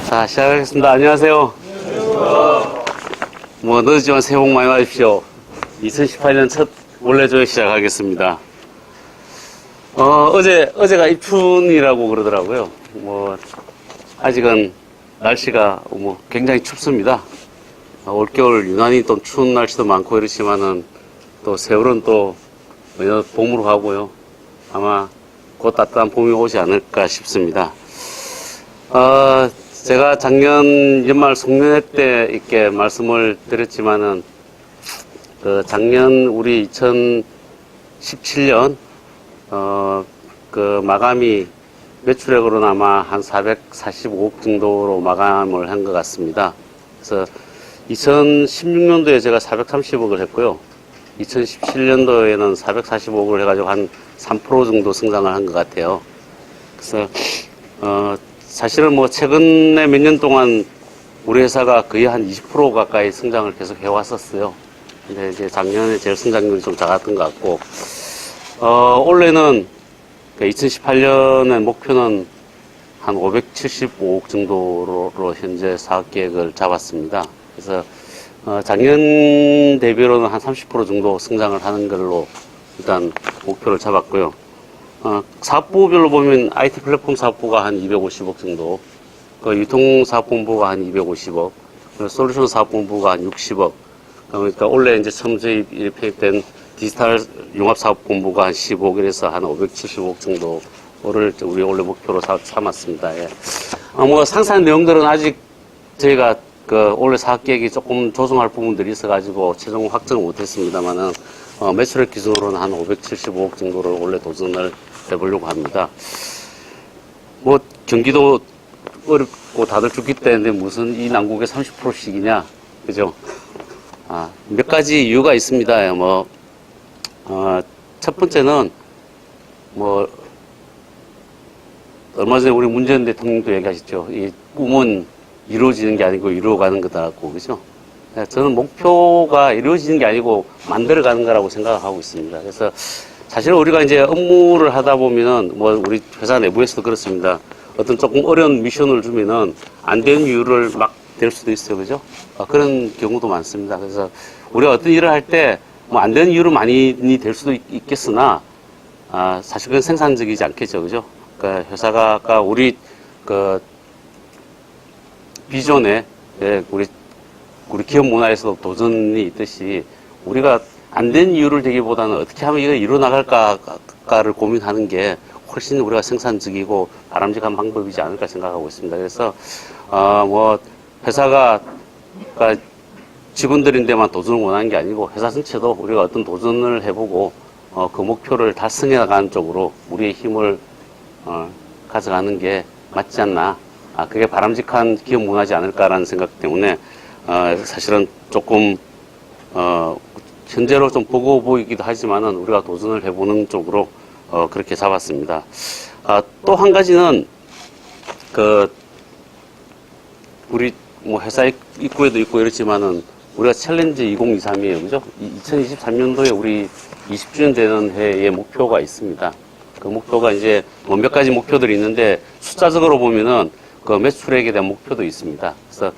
자, 시작하겠습니다. 안녕하세요. 뭐, 늦었지만 새해 복 많이 받으십시오. 2018년 첫 원래조회 시작하겠습니다. 어제가 입춘이라고 그러더라고요. 뭐, 아직은 날씨가 뭐 굉장히 춥습니다. 올겨울 유난히 또 추운 날씨도 많고 이렇지만은 또 세월은 또 봄으로 가고요. 아마 곧 따뜻한 봄이 오지 않을까 싶습니다. 제가 작년 연말 송년회 때 이렇게 말씀을 드렸지만은, 작년 우리 2017년, 마감이 매출액으로는 아마 한 445억 정도로 마감을 한 것 같습니다. 그래서 2016년도에 제가 430억을 했고요. 2017년도에는 445억을 해가지고 한 3% 정도 성장을 한 것 같아요. 그래서, 사실은 뭐 최근에 몇 년 동안 우리 회사가 거의 한 20% 가까이 성장을 계속 해왔었어요. 근데 이제 작년에 제일 성장률이 좀 작았던 것 같고, 올해는 2018년의 목표는 한 575억 정도로 현재 사업 계획을 잡았습니다. 그래서, 작년 대비로는 한 30% 정도 성장을 하는 걸로 일단 목표를 잡았고요. 사업부별로 보면 IT 플랫폼 사업부가 한 250억 정도, 유통사업본부가 한 250억, 솔루션 사업본부가 한 60억, 그러니까 원래 이제 처음 도입된 디지털 융합사업본부가 한 10억, 이래서 한 570억 정도를 우리 원래 목표로 삼았습니다. 예. 뭐 상세한 내용들은 아직 저희가 원래 사업 계획이 조금 조정할 부분들이 있어가지고 최종 확정을 못했습니다만은, 매출액 기준으로는 한 575억 정도를 원래 도전을 해보려고 합니다. 뭐, 경기도 어렵고 다들 죽기 때문에 무슨 이 난국에 30%씩이냐, 그죠? 몇 가지 이유가 있습니다. 뭐, 첫 번째는, 뭐, 얼마 전에 우리 문재인 대통령도 얘기하셨죠. 이 꿈은 이루어지는 게 아니고 이루어가는 거다라고, 그죠? 저는 목표가 이루어지는 게 아니고 만들어가는 거라고 생각하고 있습니다. 그래서 사실 우리가 이제 업무를 하다 보면은 뭐 우리 회사 내부에서도 그렇습니다. 어떤 조금 어려운 미션을 주면은 안 되는 이유를 막 댈 수도 있어요. 그죠? 그런 경우도 많습니다. 그래서 우리가 어떤 일을 할 때 뭐 안 되는 이유로 많이 될 수도 있겠으나, 사실 그건 생산적이지 않겠죠. 그죠? 그러니까 회사가 아까 우리 비전에, 우리 기업 문화에서도 도전이 있듯이 우리가 안 된 이유를 대기보다는 어떻게 하면 이거 이루어나갈까를 고민하는 게 훨씬 우리가 생산적이고 바람직한 방법이지 않을까 생각하고 있습니다. 그래서, 뭐, 회사가, 직원들인데만 도전을 원하는 게 아니고 회사 전체도 우리가 어떤 도전을 해보고, 그 목표를 달성해 나가는 쪽으로 우리의 힘을, 가져가는 게 맞지 않나. 그게 바람직한 기업 문화지 않을까라는 생각 때문에, 사실은 조금, 현재로 좀 버거워 보이기도 하지만은 우리가 도전을 해보는 쪽으로, 그렇게 잡았습니다. 또 한 가지는, 우리 뭐 회사 입구에도 있고 이렇지만은 우리가 챌린지 2023이에요. 그죠? 2023년도에 우리 20주년 되는 해의 목표가 있습니다. 그 목표가 이제 뭐 몇 가지 목표들이 있는데 숫자적으로 보면은 그 매출액에 대한 목표도 있습니다. 그래서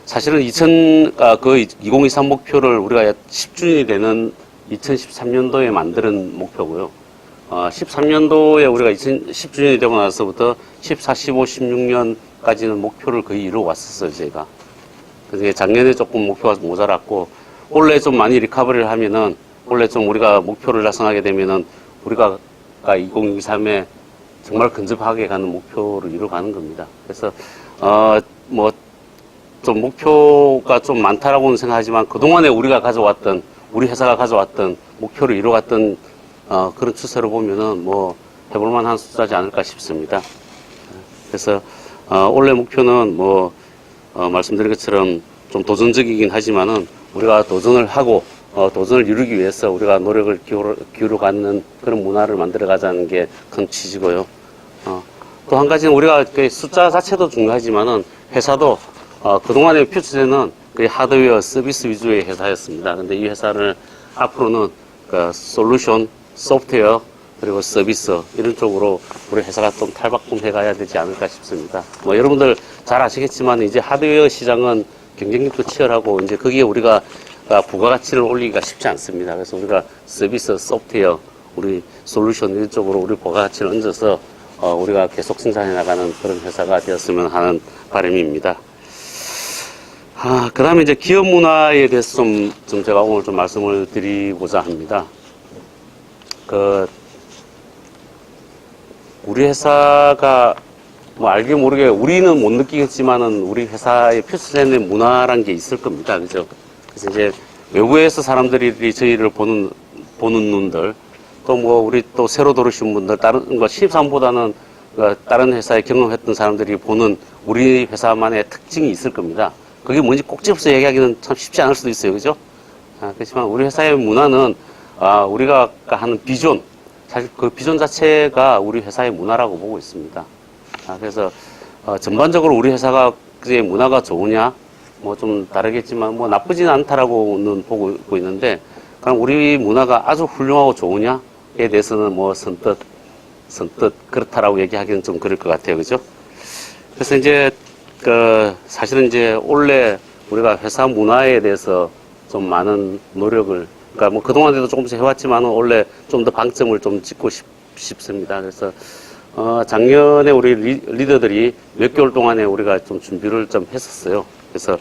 사실은 2023 목표를 우리가 10주년이 되는 2013년도에 만드는 목표고요. 13년도에 우리가 10주년이 되고 나서부터 14, 15, 16년까지는 목표를 거의 이루어 왔었어요, 제가. 그래서 작년에 조금 목표가 모자랐고, 올해 좀 많이 리커버리를 하면은, 올해 좀 우리가 목표를 달성하게 되면은, 우리가 2023에 정말 근접하게 가는 목표를 이루어가는 겁니다. 그래서, 뭐, 좀 목표가 좀 많다라고는 생각하지만, 그동안에 우리 회사가 가져왔던 목표를 이루어갔던, 그런 추세로 보면은 뭐, 해볼만한 숫자지 않을까 싶습니다. 그래서, 올해 목표는 뭐, 말씀드린 것처럼 좀 도전적이긴 하지만은, 우리가 도전을 하고, 도전을 이루기 위해서 우리가 노력을 기울여 갖는 그런 문화를 만들어 가자는 게 큰 취지고요. 또 한 가지는 우리가 그 숫자 자체도 중요하지만은, 회사도, 그동안의 퓨처제는 거의 하드웨어 서비스 위주의 회사였습니다. 근데 이 회사를 앞으로는 솔루션, 소프트웨어, 그리고 서비스 이런 쪽으로 우리 회사가 좀 탈바꿈해 가야 되지 않을까 싶습니다. 뭐 여러분들 잘 아시겠지만 이제 하드웨어 시장은 경쟁력도 치열하고 이제 거기에 우리가 부가가치를 올리기가 쉽지 않습니다. 그래서 우리가 서비스, 소프트웨어, 우리 솔루션 이런 쪽으로 우리 부가가치를 얹어서 우리가 계속 생산해 나가는 그런 회사가 되었으면 하는 바람입니다. 그 다음에 이제 기업 문화에 대해서 좀 제가 오늘 좀 말씀을 드리고자 합니다. 우리 회사가 뭐 알게 모르게 우리는 못 느끼겠지만은 우리 회사의 표시되는 문화란 게 있을 겁니다. 그죠? 그래서 이제 외부에서 사람들이 저희를 보는 눈들, 또 뭐 우리 또 새로 들어오신 분들, 다른 거 신입사원보다는 다른 회사에 경험했던 사람들이 보는 우리 회사만의 특징이 있을 겁니다. 그게 뭔지 꼭 집어서 얘기하기는 참 쉽지 않을 수도 있어요. 그죠? 그렇지만 우리 회사의 문화는, 우리가 하는 비전, 사실 그 비전 자체가 우리 회사의 문화라고 보고 있습니다. 그래서, 전반적으로 우리 회사가 그제 문화가 좋으냐? 뭐 좀 다르겠지만, 뭐 나쁘진 않다라고는 보고 있는데, 그럼 우리 문화가 아주 훌륭하고 좋으냐에 대해서는 뭐 선뜻 그렇다라고 얘기하기는 좀 그럴 것 같아요. 그죠? 그래서 이제, 사실은 이제 원래 우리가 회사 문화에 대해서 좀 많은 노력을, 그러니까 뭐 그동안에도 조금씩 해왔지만은 원래 좀 더 방점을 좀 찍고 싶습니다. 그래서, 작년에 우리 리더들이 몇 개월 동안에 우리가 좀 준비를 좀 했었어요. 그래서,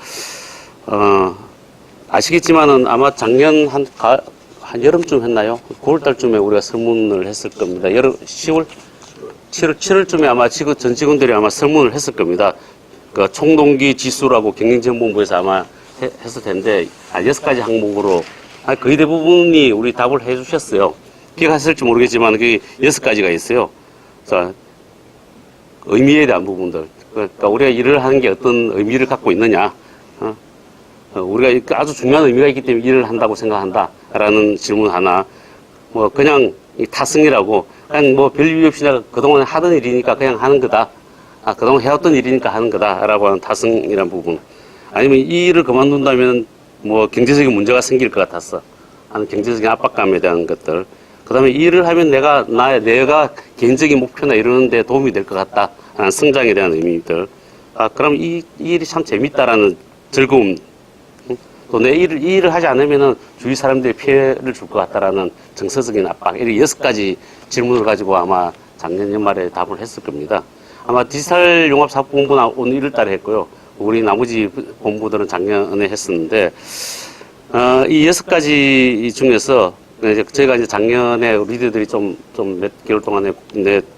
아시겠지만은 아마 작년 한 여름쯤 했나요? 9월달쯤에 우리가 설문을 했을 겁니다. 7월쯤에 아마 전 직원들이 아마 설문을 했을 겁니다. 그 총동기 지수라고 경영지원본부에서 아마 했을 텐데, 6가지 항목으로 거의 대부분이 우리 답을 해 주셨어요. 기억하실지 모르겠지만, 그게 6가지가 있어요. 자, 의미에 대한 부분들. 그러니까 우리가 일을 하는 게 어떤 의미를 갖고 있느냐. 우리가 아주 중요한 의미가 있기 때문에 일을 한다고 생각한다. 라는 질문 하나. 뭐, 그냥 타승이라고. 그냥 뭐 별 이유 없이 내가 그동안 하던 일이니까 그냥 하는 거다. 그동안 해왔던 일이니까 하는 거다. 라고 하는 타승이라는 부분. 아니면 이 일을 그만둔다면 뭐 경제적인 문제가 생길 것 같았어. 하는 경제적인 압박감에 대한 것들. 그 다음에 이 일을 하면 내가 개인적인 목표나 이러는데 도움이 될 것 같다. 하는 성장에 대한 의미들. 그럼 이 일이 참 재밌다라는 즐거움. 또 이 일을 하지 않으면은 주위 사람들이 피해를 줄 것 같다라는 정서적인 압박. 이렇게 6가지 질문을 가지고 아마 작년 연말에 답을 했을 겁니다. 아마 디지털 융합사업본부는 오늘 1월 달에 했고요. 우리 나머지 본부들은 작년에 했었는데, 이 6가지 중에서 저희가 이제 작년에 리더들이 좀 몇 개월 동안에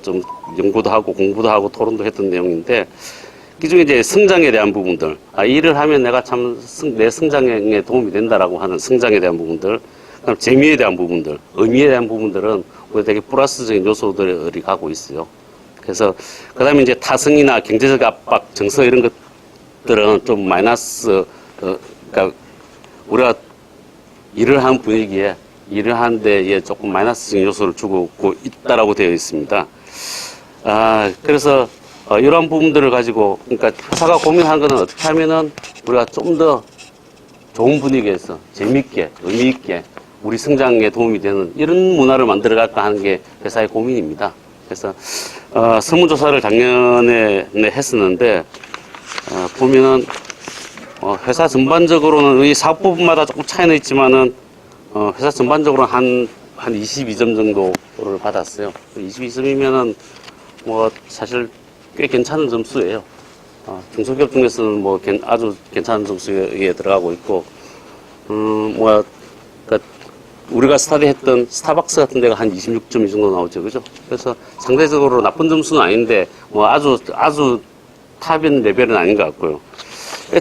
좀 연구도 하고 공부도 하고 토론도 했던 내용인데, 그 중에 이제 성장에 대한 부분들, 일을 하면 내가 참 내 성장에 도움이 된다라고 하는 성장에 대한 부분들, 그다음 재미에 대한 부분들, 의미에 대한 부분들은 우리 되게 플러스적인 요소들이 가고 있어요. 그래서 그다음에 이제 타성이나 경제적 압박, 정서 이런 것들은 좀 마이너스, 그러니까 우리가 일을 하는 분위기에 일을 하는데 조금 마이너스적인 요소를 주고 있다라고 되어 있습니다. 그래서 이러한 부분들을 가지고, 그러니까 회사가 고민하는 것은 어떻게 하면은 우리가 좀 더 좋은 분위기에서 재밌게, 의미있게 우리 성장에 도움이 되는 이런 문화를 만들어갈까 하는 게 회사의 고민입니다. 그래서, 설문조사를 작년에 했었는데, 보면은, 회사 전반적으로는 이 사업부분마다 조금 차이는 있지만은, 회사 전반적으로 한 22점 정도를 받았어요. 22점이면은, 뭐, 사실 꽤 괜찮은 점수예요. 중소기업 중에서는 뭐 아주 괜찮은 점수에 들어가고 있고, 그러니까 우리가 스타디했던 스타벅스 같은 데가 한 26점 이 정도 나오죠, 그죠? 그래서 상대적으로 나쁜 점수는 아닌데, 뭐 아주 탑인 레벨은 아닌 것 같고요.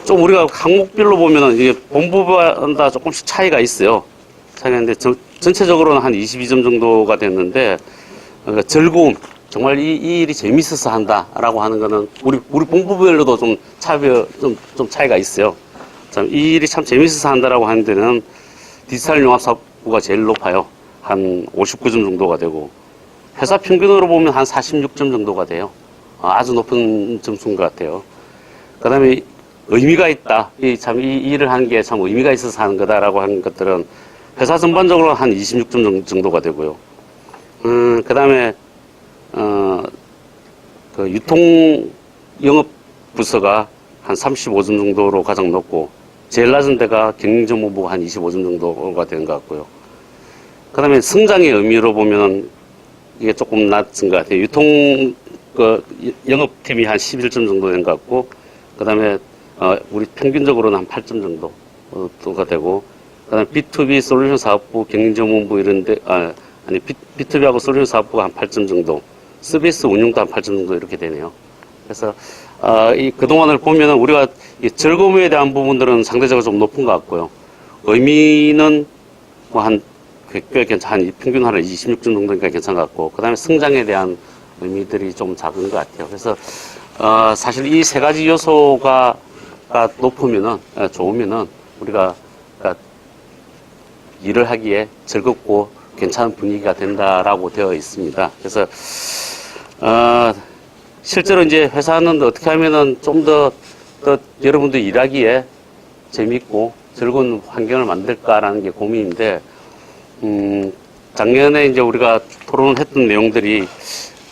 좀 우리가 항목별로 보면은 이게 본부마다 조금씩 차이가 있어요. 차이가 있는데 전체적으로는 한 22점 정도가 됐는데, 그러니까 즐거움. 정말 이 일이 재밌어서 한다라고 하는 거는 우리 본부별로도 좀 차이가 있어요. 참, 이 일이 참 재밌어서 한다라고 하는 데는 디지털 융합사업부가 제일 높아요. 한 59점 정도가 되고, 회사 평균으로 보면 한 46점 정도가 돼요. 아주 높은 점수인 것 같아요. 그 다음에 의미가 있다. 이 일을 하는 게 참 의미가 있어서 하는 거다라고 하는 것들은 회사 전반적으로 한 26점 정도가 되고요. 그 다음에, 그 유통 영업 부서가 한 35점 정도로 가장 높고, 제일 낮은 데가 경영전문부가 한 25점 정도가 되는 것 같고요. 그 다음에 성장의 의미로 보면 이게 조금 낮은 것 같아요. 유통, 영업팀이 한 11점 정도 된 것 같고, 그 다음에, 우리 평균적으로는 한 8점 정도가 되고, 그 다음에 B2B 솔루션 사업부, 경영전문부 이런데, 아니, B2B하고 솔루션 사업부가 한 8점 정도, 서비스 운용도 한 8점 정도 이렇게 되네요. 그래서, 이, 그동안을 보면은 우리가 이 즐거움에 대한 부분들은 상대적으로 좀 높은 것 같고요. 의미는 뭐 꽤 괜찮은, 평균 하나 26점 정도니까 괜찮은 것 같고, 그 다음에 성장에 대한 의미들이 좀 작은 것 같아요. 그래서, 사실 이 세 가지 요소가 높으면은, 좋으면은, 우리가, 일을 하기에 즐겁고 괜찮은 분위기가 된다라고 되어 있습니다. 그래서, 실제로 이제 회사는 어떻게 하면은 좀 더 여러분들 일하기에 재밌고 즐거운 환경을 만들까라는 게 고민인데, 작년에 이제 우리가 토론을 했던 내용들이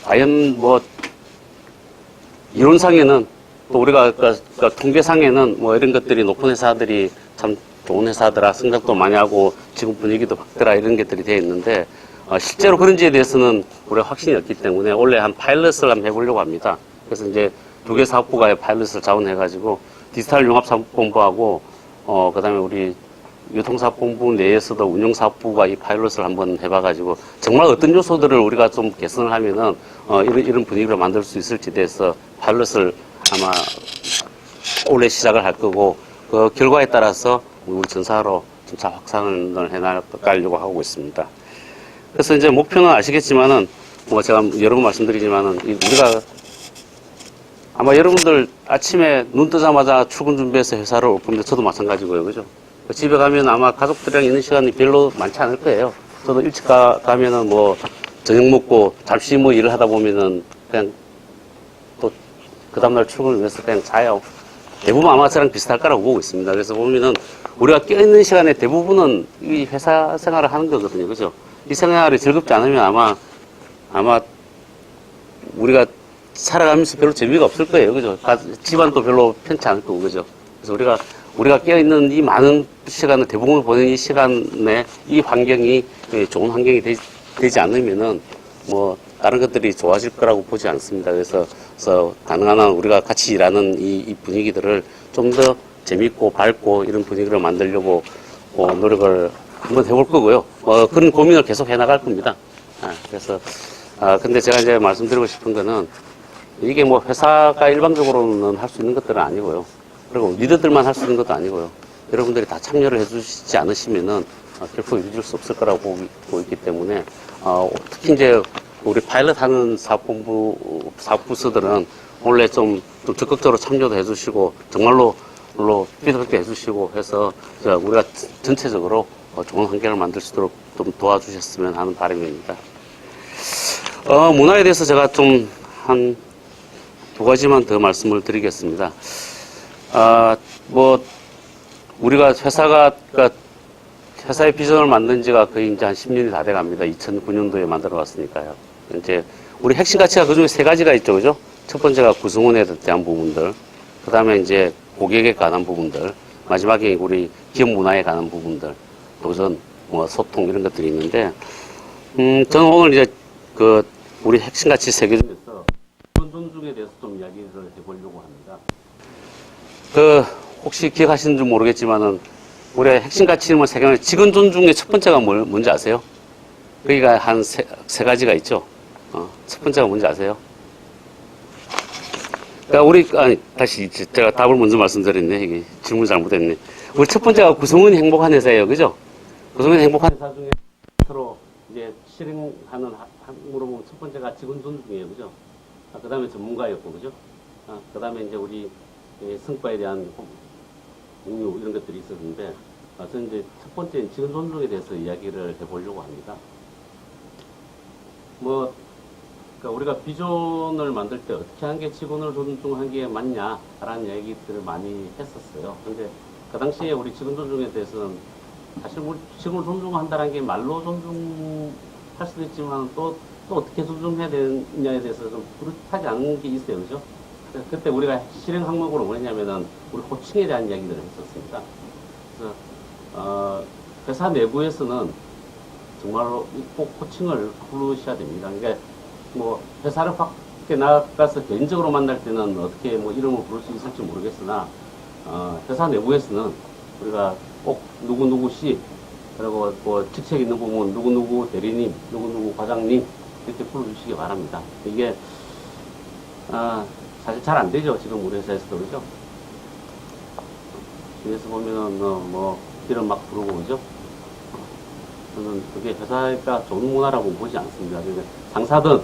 과연 뭐 이론상에는 또 우리가 통계상에는 뭐 이런 것들이 높은 회사들이 참 좋은 회사더라, 성장도 많이 하고 지금 분위기도 밝더라 이런 것들이 되어 있는데, 실제로 그런지에 대해서는 우리가 확신이 없기 때문에 원래 한 파일럿을 한번 해보려고 합니다. 그래서 이제 두 개 사업부가 파일럿을 자원해가지고 디지털 융합사업본부하고 그 다음에 우리 유통사업본부 내에서도 운영사업부가 이 파일럿을 한번 해봐가지고 정말 어떤 요소들을 우리가 좀 개선을 하면은 이런 분위기를 만들 수 있을지 대해서 파일럿을 아마 올해 시작을 할 거고, 그 결과에 따라서 우리 전사로 점차 확산을 해나가려고 하고 있습니다. 그래서 이제 목표는 아시겠지만은 뭐 제가 여러 번 말씀드리지만은 우리가 아마 여러분들 아침에 눈 뜨자마자 출근 준비해서 회사를 올 건데 저도 마찬가지고요, 그죠? 집에 가면 아마 가족들이랑 있는 시간이 별로 많지 않을 거예요. 저도 일찍 가면은 뭐 저녁 먹고 잠시 뭐 일을 하다 보면은 그냥 또 그 다음날 출근을 위해서 그냥 자요. 대부분 아마 저랑 비슷할 거라고 보고 있습니다. 그래서 보면은 우리가 껴있는 시간에 대부분은 이 회사 생활을 하는 거거든요, 그죠? 이 생활이 즐겁지 않으면 아마 우리가 살아가면서 별로 재미가 없을 거예요, 그죠? 집안도 별로 편치 않을 거고, 그죠? 그래서 우리가 깨어있는 이 많은 시간을 대부분 보낸 이 시간에 이 환경이 좋은 환경이 되지 않으면은 뭐 다른 것들이 좋아질 거라고 보지 않습니다. 그래서 가능한 한 우리가 같이 일하는 이 분위기들을 좀 더 재밌고 밝고 이런 분위기를 만들려고 노력을 한번 해볼 거고요. 그런 고민을 계속 해나갈 겁니다. 그래서 근데 제가 이제 말씀드리고 싶은 거는 이게 뭐 회사가 일방적으로는 할 수 있는 것들은 아니고요. 그리고 리더들만 할 수 있는 것도 아니고요. 여러분들이 다 참여를 해주시지 않으시면은 결코 이룰 수 없을 거라고 보고 있기 때문에 특히 이제 우리 파일럿 하는 사업부서들은 원래 좀 적극적으로 참여도 해주시고 정말로 피드백도 해주시고 해서 우리가 전체적으로 좋은 환경을 만들 수 있도록 좀 도와주셨으면 하는 바람입니다. 문화에 대해서 제가 좀 한 두 가지만 더 말씀을 드리겠습니다. 뭐 우리가 회사의 비전을 만든 지가 거의 이제 한 10년이 다 돼 갑니다. 2009년도에 만들어 왔으니까요. 이제 우리 핵심 가치가 그 중에 세 가지가 있죠, 그죠? 첫 번째가 구성원에 대한 부분들, 그 다음에 이제 고객에 관한 부분들, 마지막에 우리 기업 문화에 관한 부분들, 도전, 뭐 소통 이런 것들이 있는데, 저는 오늘 이제 우리 핵심 가치 세 개 중에서 존중에 대해서 좀 이야기를 해보려고 합니다. 혹시 기억하시는지 모르겠지만은 우리의 핵심 가치는 세 개는 직원 존중의 첫 번째가 뭔지 아세요? 거기가 한 세 가지가 있죠. 첫 번째가 뭔지 아세요? 그러니까 다시 제가 답을 먼저 말씀드렸네. 이게 질문 잘못했네. 우리 첫 번째가 구성원이 행복한 회사예요, 그죠? 구성원이 행복한 회사 중에 서로 이제 실행하는 항목으로 보면 첫 번째가 직원 존중이에요, 그죠? 그 다음에 전문가였고, 그죠? 그 다음에 이제 우리 성과에 대한 공유 이런 것들이 있었는데, 저는 이제 첫 번째 직원 존중에 대해서 이야기를 해보려고 합니다. 그러니까 우리가 비전을 만들 때 어떻게 한 게 직원을 존중한 게 맞냐라는 얘기들을 많이 했었어요. 근데 그 당시에 우리 직원 존중에 대해서는 사실 우리 직원을 존중한다는 게 말로 존중하는 할 수도 있지만 또 어떻게 조정해야 되느냐에 대해서 좀 뚜렷하지 않은 게 있어요. 그죠? 그때 우리가 실행 항목으로 뭐냐면은 우리 호칭에 대한 이야기들을 했었습니다. 그래서, 회사 내부에서는 정말로 꼭 호칭을 부르셔야 됩니다. 그러니까 뭐 회사를 밖에 나가서 개인적으로 만날 때는 어떻게 뭐 이름을 부를 수 있을지 모르겠으나 회사 내부에서는 우리가 꼭 누구누구 씨, 그리고 뭐 직책 있는 부분 누구누구 대리님, 누구누구 과장님 이렇게 불러주시기 바랍니다. 이게 사실 잘 안 되죠. 지금 우리 회사에서도 그죠? 뒤에서 보면은 뭐 이름 막 부르고 그죠? 저는 그게 회사가 좋은 문화라고 보지 않습니다. 그러니까 상사든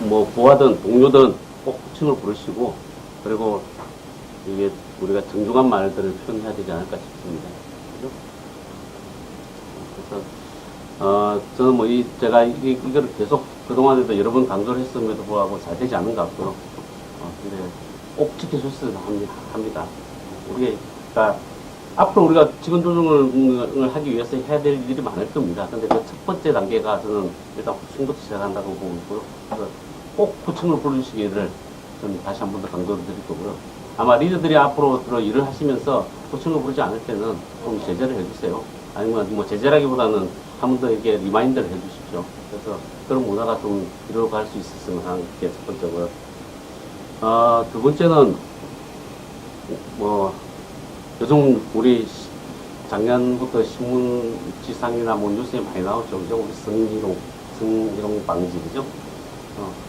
뭐 부하든 동료든 꼭 호칭을 부르시고, 그리고 이게 우리가 정중한 말들을 표현해야 되지 않을까 싶습니다. 그죠? 그래서 저는 뭐 제가 이거를 계속 그동안에도 여러 번 강조를 했음에도 불구하고 잘 되지 않은 것 같고요. 근데 꼭 지켜줬으면 합니다. 우리가 앞으로 우리가 직원 조정을 하기 위해서 해야 될 일이 많을 겁니다. 근데 그 첫 번째 단계가 저는 일단 호칭부터 시작한다고 보고 있고요. 그래서 꼭 호칭을 부르시기를 저는 다시 한 번 더 강조를 드릴 거고요. 아마 리더들이 앞으로 일을 하시면서 호칭을 부르지 않을 때는 좀 제재를 해주세요. 아니면 뭐 제재라기보다는 한 번 더 이렇게 리마인드를 해주십시오. 그래서 그런 문화가 좀 이루어갈 수 있었으면 하는 게 첫 번째고요. 두 번째는 뭐 요즘 우리 작년부터 신문 지상이나 뭐 뉴스에 많이 나오죠. 그죠? 우리 성희롱 방지, 그죠?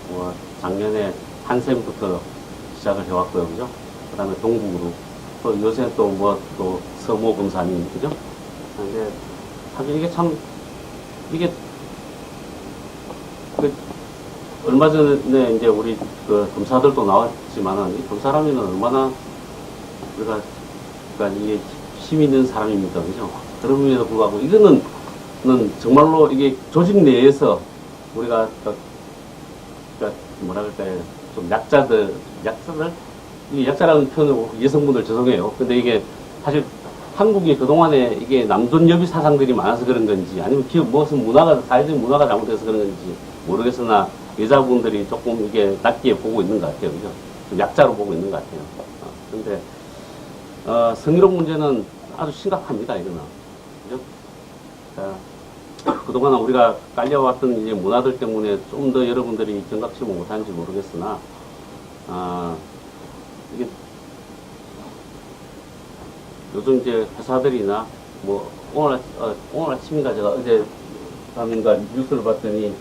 뭐 작년에 한샘부터 시작을 해왔고요. 그죠? 그 다음에 동국으로. 또 요새 또 뭐 또 서모 검사님, 그죠? 근데 사실 이게 참, 이게 얼마 전에 이제 우리 그 검사들도 나왔지만은 이 검사라면은 얼마나 우리가 그러니까 이게 힘 있는 사람입니다. 그죠? 그럼에도 불구하고 이거는 정말로 이게 조직 내에서 우리가 그러니까 뭐라 그럴까요? 좀 이게 약자라는 표현을 여성분들 죄송해요. 근데 이게 사실 한국이 그동안에 이게 남존 여비 사상들이 많아서 그런 건지 아니면 기업 무슨 문화가 사회적 문화가 잘못돼서 그런 건지 모르겠으나 여자분들이 조금 이게 낮게 보고 있는 것 같아요. 그죠? 좀 약자로 보고 있는 것 같아요. 근데 성희롱 문제는 아주 심각합니다, 이거는. 그죠? 그동안 우리가 깔려왔던 이제 문화들 때문에 좀 더 여러분들이 경각치 못하는지 모르겠으나, 이게 요즘 이제 회사들이나 뭐, 오늘 아침인가 제가 어젯밤인가 뉴스를 봤더니,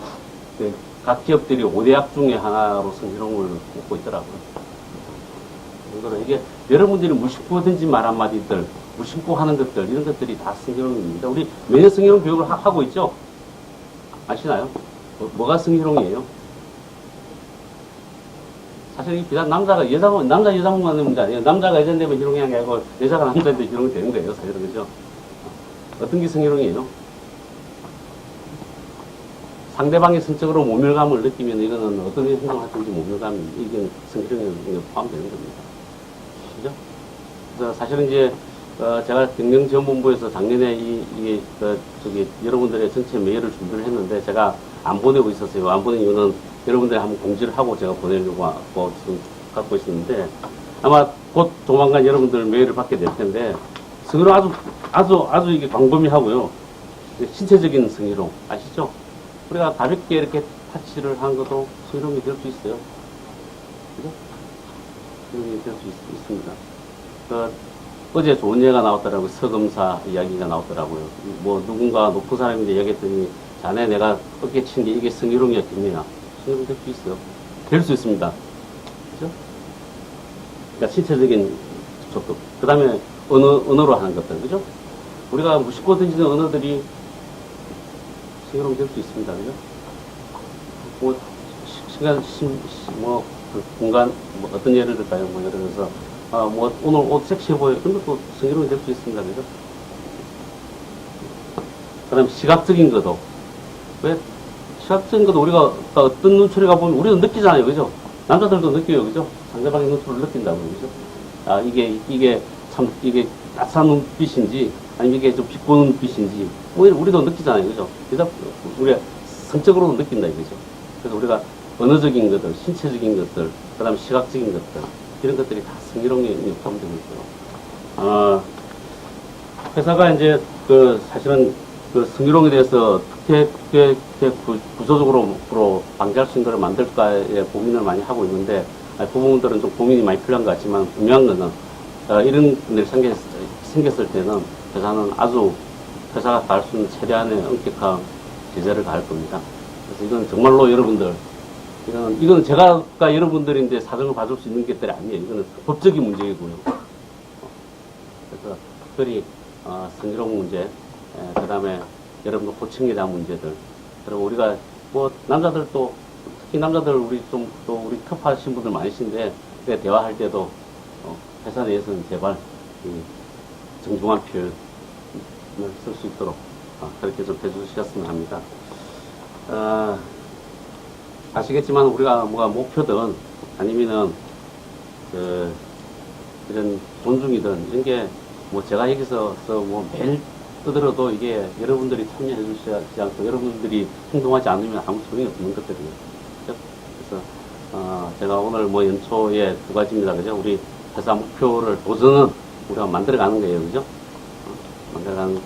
각 기업들이 5대약 중에 하나로 성희롱을 꼽고 있더라고요. 이게 여러분들이 무심코 던진 말 한마디들, 무심코 하는 것들, 이런 것들이 다 성희롱입니다. 우리 매년 성희롱 교육을 하고 있죠? 아시나요? 뭐가 성희롱이에요? 사실 이 비단 남자 여자만 하는 문제 아니에요. 남자가 여자 되면 희롱이 게 아니고 여자가 남자한테 희롱이 되는 거예요. 사실은 그죠? 어떤 게 성희롱이에요? 상대방의 성적으로 모멸감을 느끼면 이거는 어떤 행동을 하든지 모멸감이 이게 성희롱에 포함되는 겁니다. 그죠? 그래서 사실은 이제 제가 경영지원본부에서 작년에 여러분들의 전체 메일을 준비를 했는데 제가 안 보내고 있었어요. 안 보낸 이유는 여러분들이 한번 공지를 하고 제가 보내려고 하고 지금 갖고 있었는데 아마 곧 조만간 여러분들 메일을 받게 될 텐데 성희롱 아주 이게 광범위하고요. 신체적인 성희롱 아시죠? 우리가 가볍게 이렇게 타치를 하는 것도 성희롱이 될 수 있어요. 그죠? 성희롱이 될 수 있습니다. 어제 좋은 예가 나왔더라고요. 서검사 이야기가 나왔더라고요. 뭐 누군가 높은 사람인데 얘기했더니 자네 내가 어깨 친 게 이게 성희롱이었겠냐. 성희롱 될 수 있어요. 될 수 있습니다. 그죠? 그러니까 신체적인 접촉. 그 다음에 언어로 하는 것들. 그죠? 우리가 무심코 던지는 언어들이 성희롱 될 수 있습니다. 그죠? 뭐, 시간, 그 공간, 뭐 어떤 예를 들까요? 뭐, 예를 들어서, 뭐, 오늘 옷 섹시해 보여. 그런 것도 성희롱이 될 수 있습니다. 그죠? 그 다음에 시각적인 것도. 왜? 시각적인 것도 우리가 어떤 눈초리가 보면 우리도 느끼잖아요. 그죠? 남자들도 느껴요. 그죠? 상대방의 눈초리를 느낀다고. 그죠? 이게 참, 이게 따스한 눈빛인지, 아니면 이게 좀 비꼬는 눈빛인지, 뭐, 우리도 느끼잖아요. 그죠? 그래서 우리가 성적으로 느낀다 이거죠. 그래서 우리가 언어적인 것들, 신체적인 것들, 그 다음에 시각적인 것들, 이런 것들이 다 성희롱에 포함되고 있고요. 회사가 이제 사실은 성희롱에 대해서 어떻게 구조적으로 방지할 수 있는 걸 만들까에 고민을 많이 하고 있는데, 그 부분들은 좀 고민이 많이 필요한 것 같지만, 분명한 것은, 이런 일이 생겼을 때는 회사는 회사가 가할 수 있는 최대한의 엄격한 제재를 가할 겁니다. 그래서 이건 정말로 여러분들, 이건 제가 여러분들인데 사정을 봐줄 수 있는 것들이 아니에요. 이거는 법적인 문제이고요. 그래서 특별히, 성희롱 문제, 그 다음에 여러분들 고층에 대한 문제들, 그리고 우리가 남자들도, 특히 남자들 우리 터프하신 분들 많으신데, 대화할 때도, 회사 내에서는 제발, 정중한 표현을 쓸 수 있도록, 그렇게 좀 해주셨으면 합니다. 아시겠지만 우리가 목표든 아니면은 이런 존중이든 이런 게 제가 여기서 매일 뜨더라도 이게 여러분들이 참여해 주시지 않고 여러분들이 행동하지 않으면 아무 소용이 없는 것들이에요. 그래서 제가 오늘 연초에 2가지입니다. 그죠? 우리 회사 목표를 도전은 우리가 만들어가는 거예요. 그죠? 만들어가는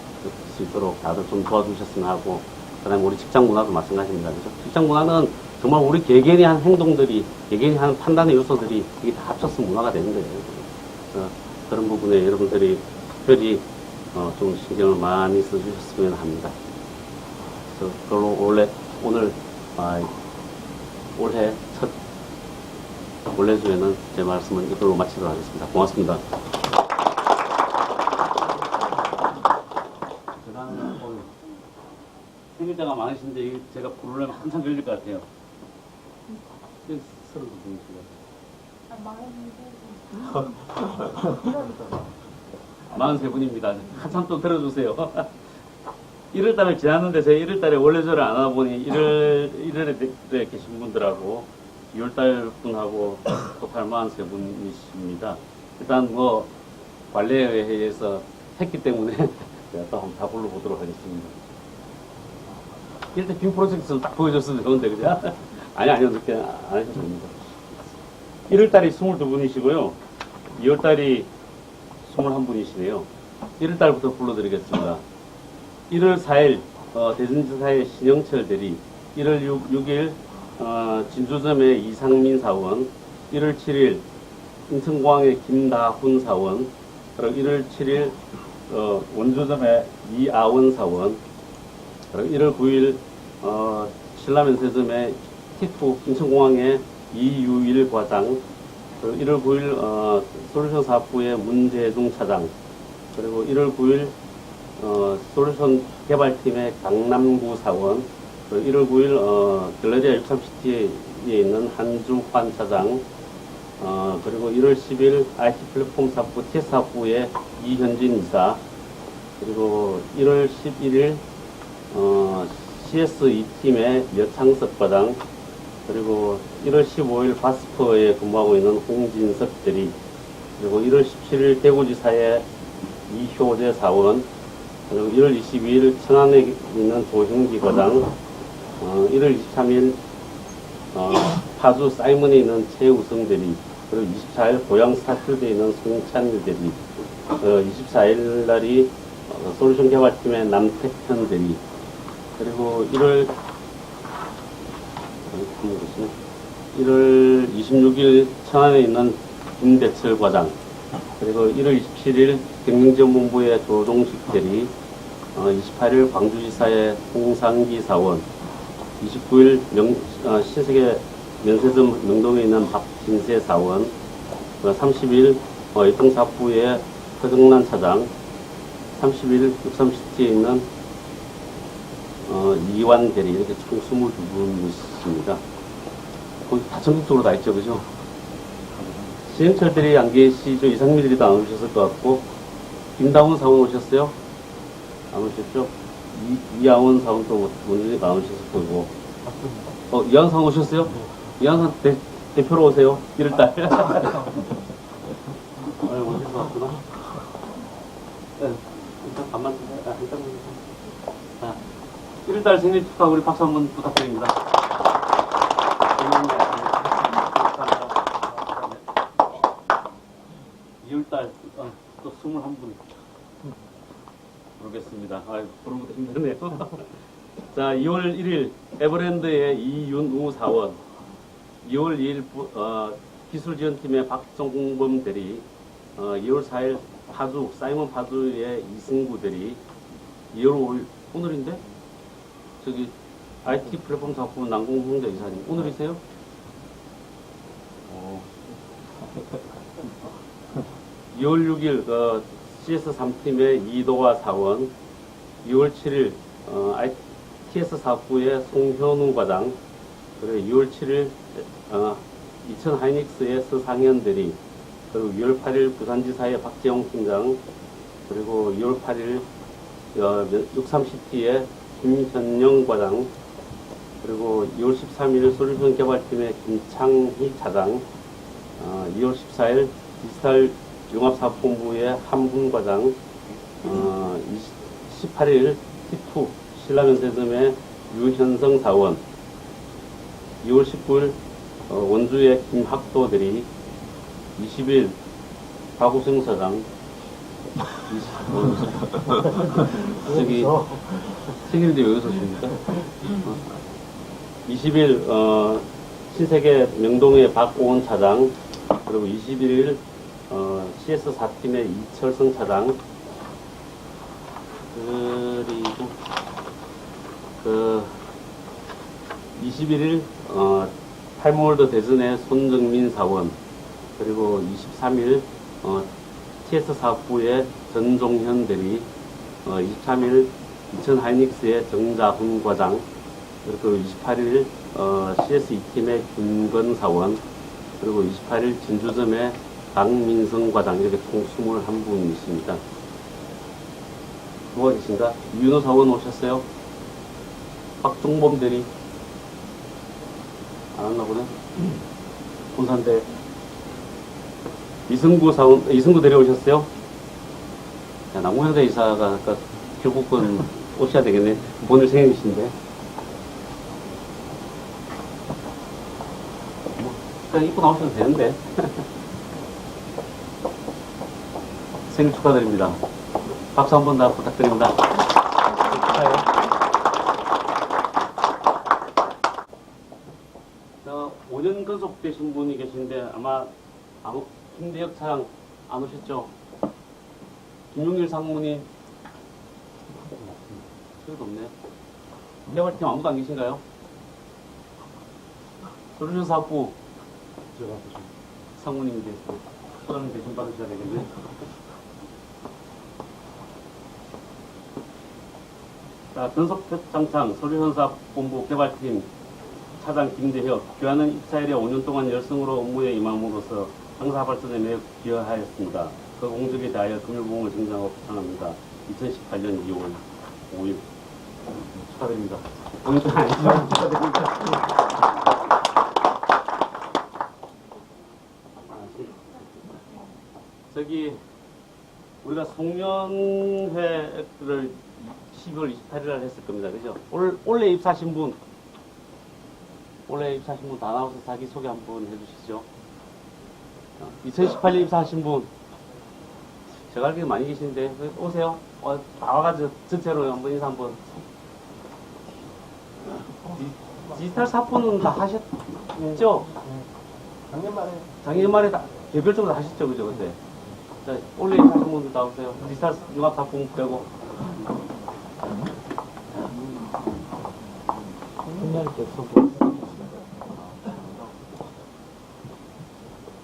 수 있도록 다들 좀 도와주셨으면 하고, 그 다음에 우리 직장 문화도 마찬가지입니다. 그죠? 직장 문화는 정말 우리 개개인이 한 행동들이, 개개인이 한 판단의 요소들이 이게 다 합쳐서 문화가 되는 거예요. 그래서 그런 부분에 여러분들이 특별히 좀 신경을 많이 써주셨으면 합니다. 그래서 그걸로 오늘 올해 첫 원래주에는 제 말씀은 이걸로 마치도록 하겠습니다. 고맙습니다. 생일자가 많으신데 제가 부르려면 한참 걸릴 것 같아요. 43분입니다. 한참 또 들어주세요. 1월달을 지났는데 제가 1월달에 원래주를 안 하다 보니 1월에 계신 분들하고 2월달 분하고 토탈 43분이십니다. 일단 관례회의에서 했기 때문에 제가 또 한번 다 불러보도록 하겠습니다. 일단 빔 프로젝트를 딱 보여줬으면 좋은데, 그죠? 아니요, 그렇게 안 하셔도 됩니다. 1월달이 22분이시고요. 2월달이 21분이시네요. 1월달부터 불러드리겠습니다. 1월 4일, 대전지사의 신영철 대리, 1월 6일, 진주점의 이상민 사원, 1월 7일, 인천공항의 김다훈 사원, 그리고 1월 7일, 원주점의 이아원 사원, 그리고 1월 9일, 신라면세점의 티투 인천공항의 이유일 과장, 그리고 1월 9일 솔루션 사업부의 문재중 차장, 그리고 1월 9일 솔루션 개발팀의 강남구 사원, 그리고 1월 9일 갤러리아 63시티에 있는 한주환 차장, 그리고 1월 10일 IT 플랫폼 사업부 TS 사업부의 이현진 이사, 그리고 1월 11일 CS2팀의 여창석 과장, 그리고 1월 15일 바스퍼에 근무하고 있는 홍진석 대리, 그리고 1월 17일 대구지사의 이효재 사원, 그리고 1월 22일 천안에 있는 조형기 과장, 1월 23일 파주 사이먼에 있는 최우성 대리, 그리고 24일 고양 스타필드에 있는 송찬일 대리, 24일 날이 솔루션 개발팀의 남택현 대리, 그리고 1월 26일 천안에 있는 김대철 과장, 그리고 1월 27일 경영지원본부의 조종식 대리, 28일 광주지사의 홍상기 사원, 29일 신세계 면세점 명동에 있는 박진세 사원, 30일 유통사업부의 허정란 차장, 30일 63시티에 있는 이완 대리, 이렇게 총 22분이십니다. 거기 다 전국적으로 다 있죠, 그죠? 신영철 대리 안 계시죠? 이상민 대리도 안 오셨을 것 같고, 김다운 사원 오셨어요? 안 오셨죠? 이양원 사원도 원준이가 안 오셨을 거고. 이양원 사원 오셨어요? 이양원 사원 대표로 오세요. 1월달. 오셔서 왔구나. 네, 일단 반만, 일단. 자, 1월 생일 축하 우리 박수 한번 부탁드립니다. 2월달 또 21분 부르겠습니다. 부르는 것도 힘드네요. 자, 2월 1일 에버랜드의 이윤우 사원, 2월 2일 기술지원팀의 박정범 대리, 2월 4일 파주, 사이먼 파주의 이승구 대리, 2월 5일, 오늘인데? 저기, IT 플랫폼 사업부 남궁홍대 이사님, 오늘이세요? 어. 2월 6일, CS3팀의 이도화 사원, 2월 7일, ITS 사업부의 송현우 과장, 그리고 2월 7일, 이천 하이닉스의 서상현 대리, 그리고 2월 8일 부산지사의 박재홍 팀장, 그리고 2월 8일 63시티의 김현영 과장, 그리고 2월 13일 솔루션 개발팀의 김창희 차장, 2월 14일 디지털 융합사업본부의 한분 과장, 18일 T2 신라면세점의 유현성 사원, 2월 19일 원주의 김학도 대리, 20일 박우성 사장, 저기 생일인데 왜 웃으십니까? 20일 신세계 명동의 박오원 차장, 그리고 21일 CS4팀의 이철성 차장, 그리고 21일 타임월드 대전의 손정민 사원, 그리고 23일 TS 사업부의 전종현 대리, 23일 이천 하이닉스의 정자훈 과장, 그리고 28일 CS2팀의 김건 사원, 그리고 28일 진주점의 강민성 과장, 이렇게 총 21분이십니다. 누가 계신가? 윤호 사원 오셨어요? 박종범 대리 안 왔나 보네. 본산대 이승구 대리 오셨어요? 야, 남궁현대 이사가 아까 결국은 오셔야 되겠네. 오늘 생일이신데. 그냥 입고 나오셔도 되는데. 생일 축하드립니다. 박수 한 번 더 부탁드립니다. 축하해요. 5년 근속되신 분이 계신데 아마 김대혁 차장 안 오셨죠? 김용일 상무님 저기도 없네. 개발팀 아무도 안 계신가요? 솔루션 사업부 상무님이 계시고 소장님 대신 받으셔야 되겠네. 자, 근속장창 솔루션 사업본부 개발팀 차장 김대혁, 귀하는 입사일에 5년 동안 열성으로 업무에 임함으로써 상사 발전에 매우 기여하였습니다. 그 공적에 대하여 금융보험을 정장하고 표창합니다. 2018년 2월 5일. 축하드립니다. 공적 아니지만 축하드립니다. 저기, 우리가 송년회를 12월 28일 날 했을 겁니다. 그죠? 올해 입사하신 분, 다 나와서 자기소개 한번 해주시죠. 2018년 입사하신 분, 제가 알기로 많이 계시는데, 오세요. 다 와가지고 전체로 한번 인사 한번. 디지털 사포는 다 하셨죠? 작년 말에 다 개별적으로 다 하셨죠? 그죠? 그때. 자, 올해 입사하신 분들 다 오세요. 디지털 융합 사포 빼고.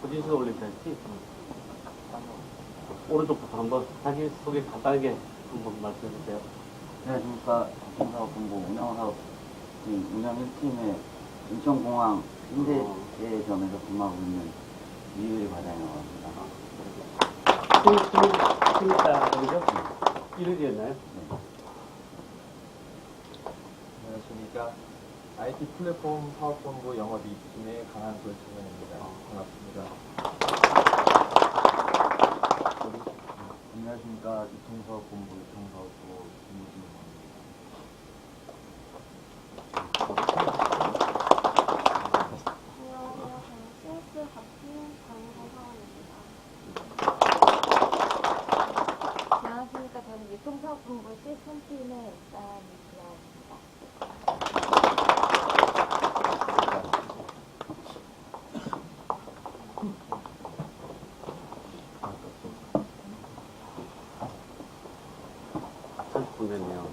어디서 올림피아지? 오른쪽부터 한번 자기 소개 간단하게 한번 말씀해 주세요. 안녕하십니까. 교통사업본부 운영 1팀의 인천공항 임대점에서 근무하고 있는 이유리 과장이라고 합니다. 신입사원이죠? 1일이었나요? 네. 안녕하십니까. IT 플랫폼 사업본부 영업 2팀의 강한솔 팀장입니다. 반갑습니다. 안녕하십니까. 유통사업본부 유통사업부 김우진입니다. 교통사업본부 시스템팀의 사연이었습니다. 참 좋네요.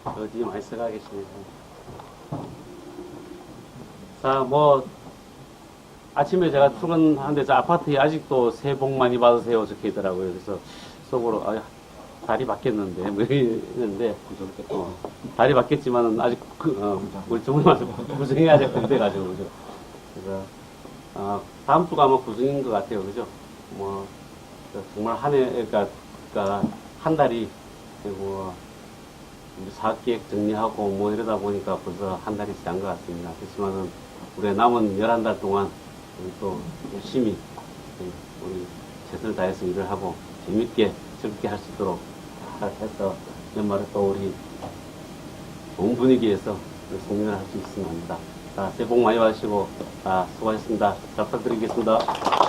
어디 많이 써가 계시네요. 자, 뭐, 아침에 제가 출근하는데 저 아파트에 아직도 새해 복 많이 받으세요 적혀 있더라고요. 그래서 속으로, 아, 다리 바뀌었는데, 뭐 이랬는데, 다리 바뀌었지만은 아직, 우리 정말 아주 구성이 아직 안 돼가지고, 그죠. 그래서, 다음 주가 아마 구성인 것 같아요. 그죠. 뭐, 정말 한 해, 그러니까 한 달이, 그리고, 우리 사업계획 정리하고 뭐 이러다 보니까 벌써 한 달이 지난 것 같습니다. 그렇지만은, 우리 남은 11달 동안 우리 또 열심히 우리 최선을 다해서 일을 하고 재밌게 즐겁게 할 수 있도록 해서 연말에 또 우리 좋은 분위기에서 송년을 할 수 있으면 합니다. 자, 새해 복 많이 받으시고, 수고하셨습니다. 잘 부탁드리겠습니다.